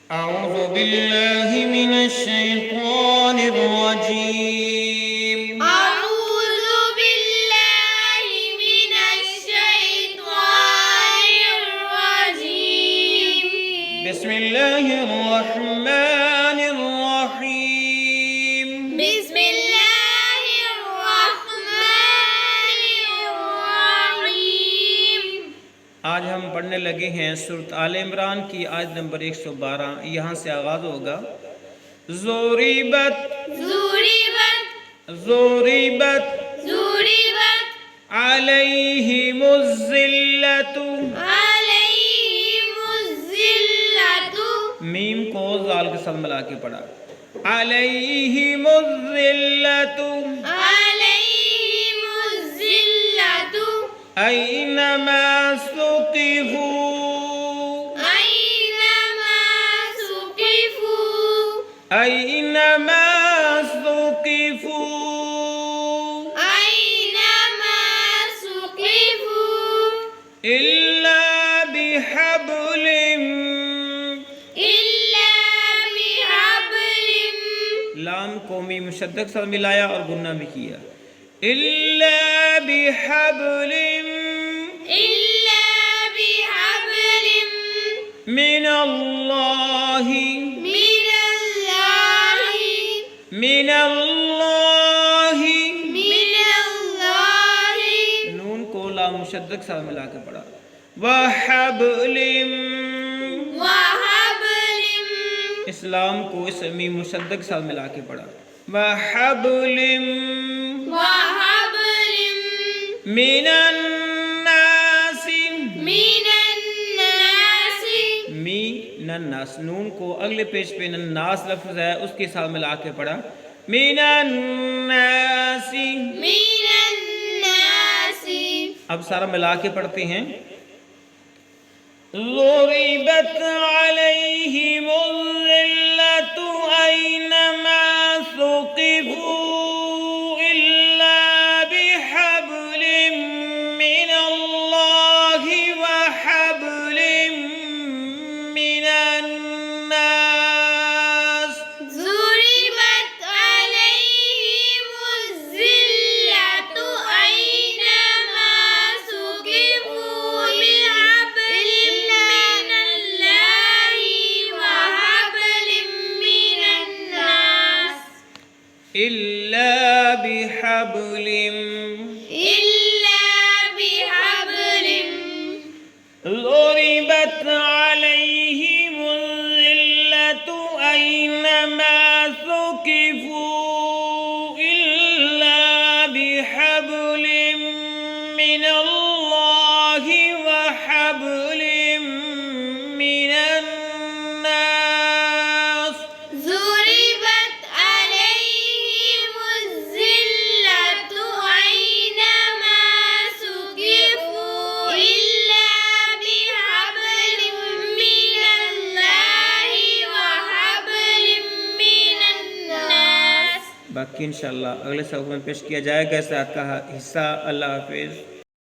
أعوذ بالله من الشيطان الرجيم. أعوذ بالله من الشيطان الرجيم. بسم الله الرحمن الرحيم. بسم الله الرحمن الرحيم. آج ہم پڑھنے لگے ہیں سورۃ آل عمران کی آیت نمبر 112. یہاں سے آغاز ہوگا. ضُرِبَتْ ضُرِبَتْ عَلَيْهِمُ الذِّلَّةُ. عَلَيْهِمُ الذِّلَّةُ. میم کو زال کے ساتھ ملا کے پڑھا. عَلَيْهِمُ الذِّلَّةُ عَلَيْهِمُ الذِّلَّةُ. أَيْنَمَا ثُقِفُوا. أَيْنَمَا ثُقِفُوا. أَيْنَمَا ثُقِفُوا. أَيْنَمَا ثُقِفُوا. إِلَّا بِحَبْلٍ. إِلَّا بِحَبْلٍ. لام کو میم مشدد کے ساتھ ملایا اور گنہ بھی کیا. إِلَّا بِحَبْلٍ إِلَّا بِحَبْلٍ مِّنَ اللَّهِ. مِّنَ اللَّهِ. مِّنَ اللَّهِ. مِّنَ اللَّهِ. نون کو لام مشدد کے ساتھ ملا کے پڑھا. وَحَبْلٍ. وَحَبْلٍ. اسلام کو اس میم مشدد کے ساتھ ملا کے پڑھا. وَحَبْلٍ وَحَبْلٍ مِّنَ النَّاسِ. مِّنَ النَّاسِ. مِّنَ النَّاسِ. نون کو اگلے پیج پہ الناس لفظ ہے اس کے ساتھ ملا کے پڑھا. مِّنَ النَّاسِ. مِّنَ النَّاسِ. اب سارا ملا کے پڑھتے ہیں. ضُرِبَتْ عَلَيْهِمُ الذِّلَّةُ أَيْنَمَا ثُقِفُوا إِلَّا بِحَبْلٍ مِّنَ اللَّهِ وَحَبْلٍ مِّنَ النَّاسِ. ضُرِبَتْ عَلَيْهِمُ الذِّلَّةُ أَيْنَمَا ثُقِفُوا بِحَبْلٍ مِّنَ اللَّهِ وَحَبْلٍ مِّنَ النَّاسِ. إِلَّا بِحَبْلٍ. إِلَّا بِحَبْلٍ. ضُرِبَتْ عَلَيْهِمُ الذِّلَّةُ أَيْنَمَا ثُقِفُوا إِلَّا بِحَبْلٍ مِّنَ اللَّهِ وَحَبْلٍ مِّنَ النَّاسِ. ضُرِبَتْ عَلَيْهِمُ الذِّلَّةُ أَيْنَمَا ثُقِفُوا إِلَّا بِحَبْلٍ مِّنَ اللَّهِ وَحَبْلٍ مِّنَ النَّاسِ. باقی انشاءاللہ اگلے سبق میں پیش کیا جائے گا اس آیت کا حصہ. اللہ حافظ.